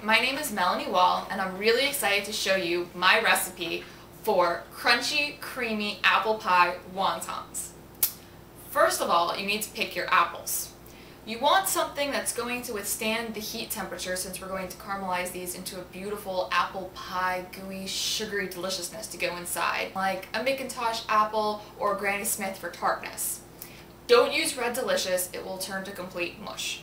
my name is Melanie Wall and I'm really excited to show you my recipe for crunchy, creamy apple pie wontons. First of all, you need to pick your apples. You want something that's going to withstand the heat temperature since we're going to caramelize these into a beautiful apple pie, gooey, sugary deliciousness to go inside, like a McIntosh apple or Granny Smith for tartness. Don't use Red Delicious, it will turn to complete mush.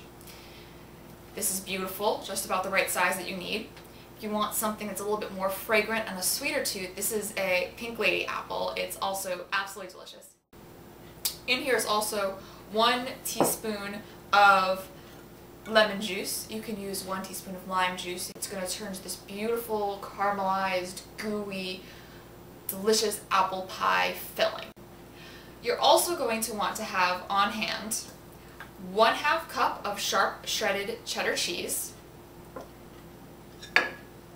This is beautiful, just about the right size that you need. If you want something that's a little bit more fragrant and a sweeter tooth, this is a Pink Lady apple. It's also absolutely delicious. In here is also 1 teaspoon of lemon juice. You can use 1 teaspoon of lime juice. It's going to turn to this beautiful, caramelized, gooey, delicious apple pie filling. You're also going to want to have on hand 1/2 cup of sharp shredded cheddar cheese,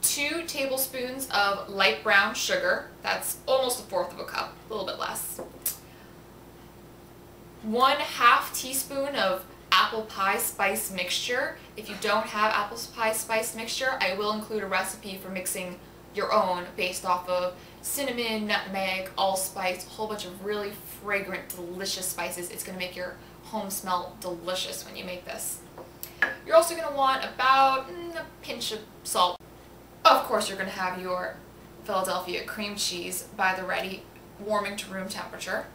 2 tablespoons of light brown sugar, that's almost 1/4 cup, a little bit less, 1/2 teaspoon of apple pie spice mixture. If you don't have apple pie spice mixture, I will include a recipe for mixing your own based off of cinnamon, nutmeg, allspice, a whole bunch of really fragrant, delicious spices. It's going to make your home smell delicious when you make this. You're also going to want about a pinch of salt. Of course, you're going to have your Philadelphia cream cheese by the ready, warming to room temperature.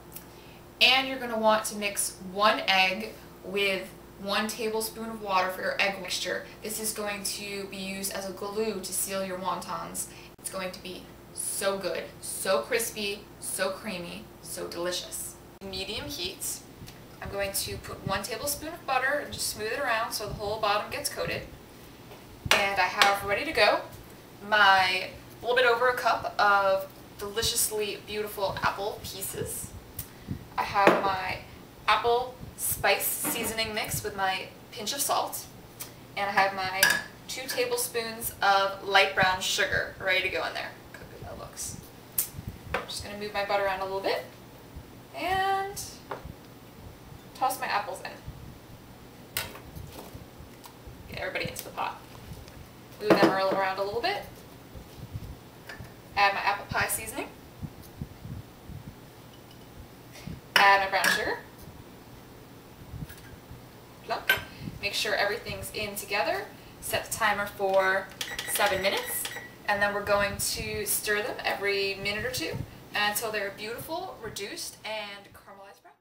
And you're going to want to mix 1 egg with 1 tablespoon of water for your egg mixture. This is going to be used as a glue to seal your wontons. It's going to be so good, so crispy, so creamy, so delicious. Medium heat. I'm going to put 1 tablespoon of butter and just smooth it around so the whole bottom gets coated. And I have ready to go my little bit over 1 cup of deliciously beautiful apple pieces. I have my apple spice seasoning mix with my pinch of salt, and I have my 2 tablespoons of light brown sugar ready to go in there. Look how good that looks. I'm just going to move my butter around a little bit and toss my apples in. Get everybody into the pot. Move them around a little bit. Add my apple pie seasoning. Add my brown sugar. Plunk. Make sure everything's in together. Set the timer for 7 minutes, and then we're going to stir them every minute or 2 until they're beautiful, reduced, and caramelized brown.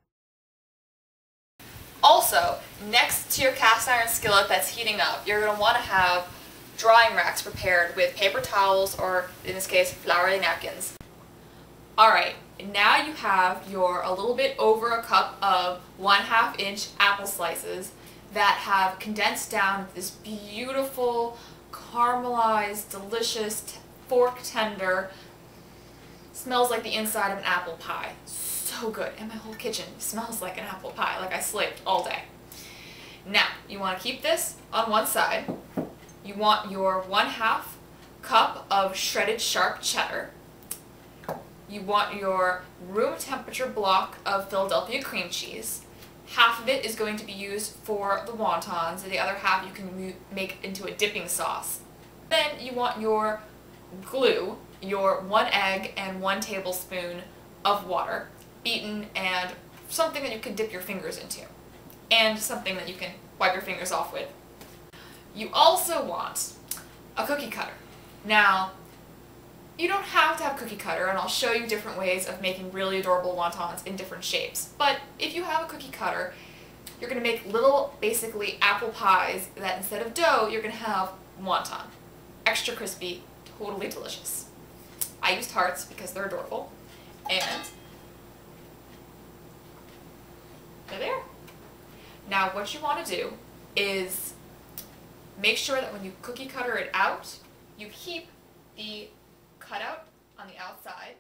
Also, next to your cast iron skillet that's heating up, you're going to want to have drying racks prepared with paper towels, or in this case, floury napkins. Alright, now you have your a little bit over 1 cup of 1/2 inch apple slices that have condensed down this beautiful, caramelized, delicious, fork tender, smells like the inside of an apple pie. So good. And my whole kitchen smells like an apple pie, like I slaved all day. Now, you want to keep this on one side. You want your 1/2 cup of shredded sharp cheddar. You want your room temperature block of Philadelphia cream cheese. Half of it is going to be used for the wontons, and the other half you can make into a dipping sauce. Then you want your glue, your 1 egg and 1 tablespoon of water, beaten, and something that you can dip your fingers into, and something that you can wipe your fingers off with. You also want a cookie cutter. Now, you don't have to have a cookie cutter, and I'll show you different ways of making really adorable wontons in different shapes. But if you have a cookie cutter, you're going to make little, basically, apple pies that instead of dough, you're going to have wonton. Extra crispy, totally delicious. I used hearts because they're adorable. And they're there. Now what you want to do is make sure that when you cookie cutter it out, you keep the cutout on the outside.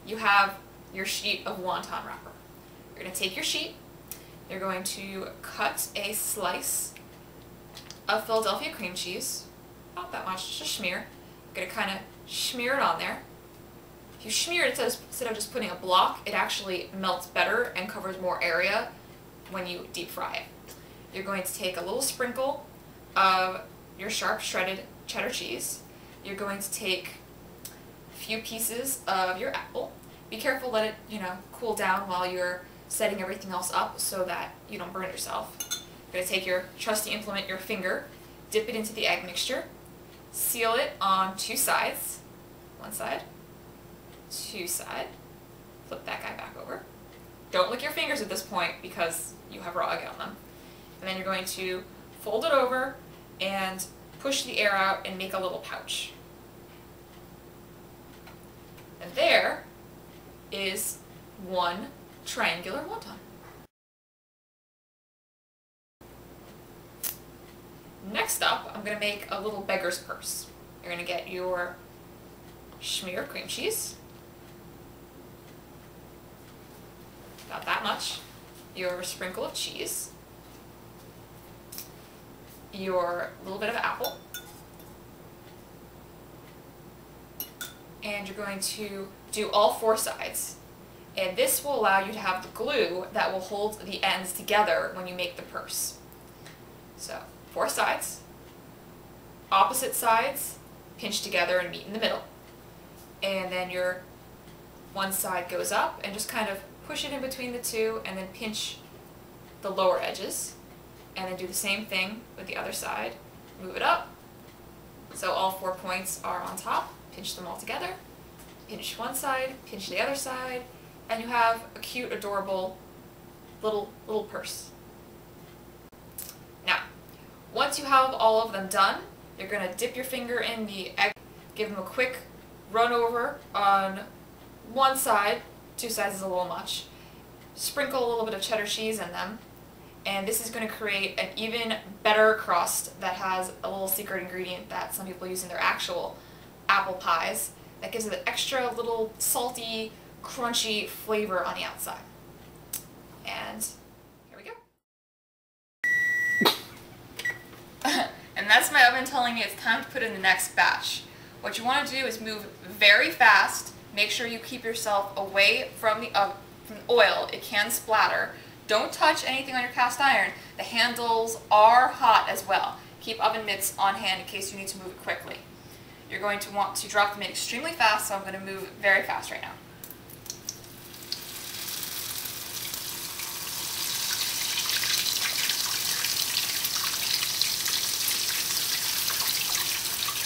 You have your sheet of wonton wrapper. You're going to take your sheet, you're going to cut a slice of Philadelphia cream cheese, not that much, just a smear. You're going to kind of smear it on there. If you smear it instead of just putting a block, it actually melts better and covers more area when you deep fry it. You're going to take a little sprinkle of your sharp shredded cheddar cheese. You're going to take a few pieces of your apple. Be careful, let it, cool down while you're setting everything else up so that you don't burn yourself. You're going to take your trusty implement, your finger, dip it into the egg mixture, seal it on two sides, one side, two side, flip that guy back over. Don't lick your fingers at this point because you have raw egg on them. And then you're going to fold it over and push the air out and make a little pouch. And there is one triangular wonton. Next up, I'm going to make a little beggar's purse. You're going to get your schmear cream cheese, about that much, your sprinkle of cheese, your little bit of apple, and you're going to do all four sides. And this will allow you to have the glue that will hold the ends together when you make the purse. So, four sides, opposite sides, pinch together and meet in the middle. And then your one side goes up and just kind of push it in between the two and then pinch the lower edges. And then do the same thing with the other side. Move it up. So all 4 points are on top. Pinch them all together. Pinch one side, pinch the other side, and you have a cute, adorable little purse. Now, once you have all of them done, you're going to dip your finger in the egg, give them a quick run over on one side, two sides is a little much, sprinkle a little bit of cheddar cheese in them, and this is going to create an even better crust that has a little secret ingredient that some people use in their actual apple pies that gives it an extra little salty, crunchy flavor on the outside. And here we go. And that's my oven telling me it's time to put in the next batch. What you want to do is move very fast. Make sure you keep yourself away from the oil. It can splatter. Don't touch anything on your cast iron. The handles are hot as well. Keep oven mitts on hand in case you need to move it quickly. You're going to want to drop them in extremely fast, so I'm going to move very fast right now.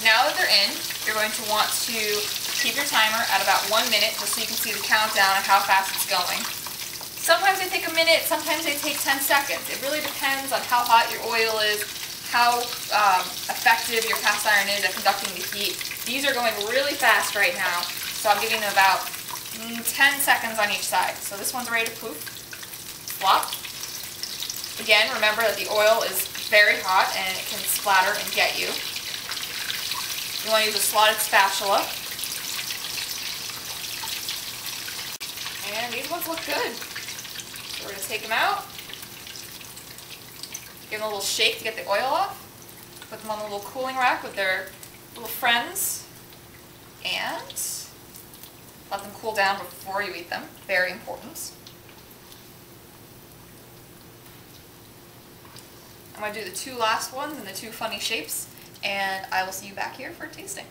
Now that they're in, you're going to want to keep your timer at about 1 minute just so you can see the countdown and how fast it's going. Sometimes they take a minute, sometimes they take 10 seconds. It really depends on how hot your oil is, how effective your cast iron is at conducting the heat. These are going really fast right now, so I'm giving them about 10 seconds on each side. So this one's ready to poof, flop. Again, remember that the oil is very hot and it can splatter and get you. You want to use a slotted spatula. And these ones look good. So we're going to take them out. Give them a little shake to get the oil off. Put them on the little cooling rack with their little friends. And let them cool down before you eat them. Very important. I'm going to do the two last ones in the two funny shapes. And I will see you back here for tasting.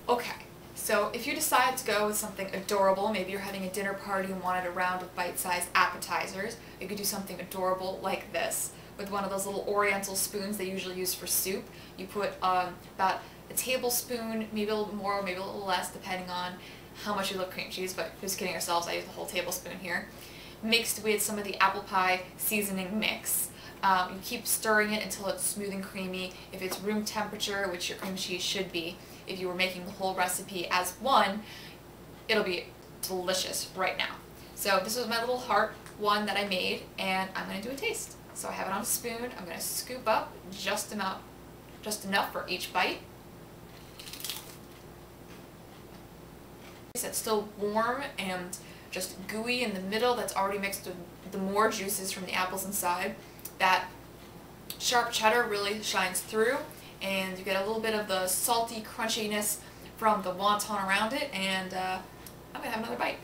Okay, so if you decide to go with something adorable, maybe you're having a dinner party and wanted a round of bite-sized appetizers, you could do something adorable like this. With one of those little oriental spoons they usually use for soup. You put about a tablespoon, maybe a little more, maybe a little less, depending on how much you love cream cheese, but just kidding ourselves, I use the whole tablespoon here. Mixed with some of the apple pie seasoning mix. You keep stirring it until it's smooth and creamy. If it's room temperature, which your cream cheese should be, if you were making the whole recipe as one, it'll be delicious right now. So this was my little heart one that I made, and I'm going to do a taste. So I have it on a spoon. I'm going to scoop up just enough for each bite. It's still warm and just gooey in the middle. That's already mixed with the more juices from the apples inside. That sharp cheddar really shines through, and you get a little bit of the salty crunchiness from the wonton around it, and I'm going to have another bite.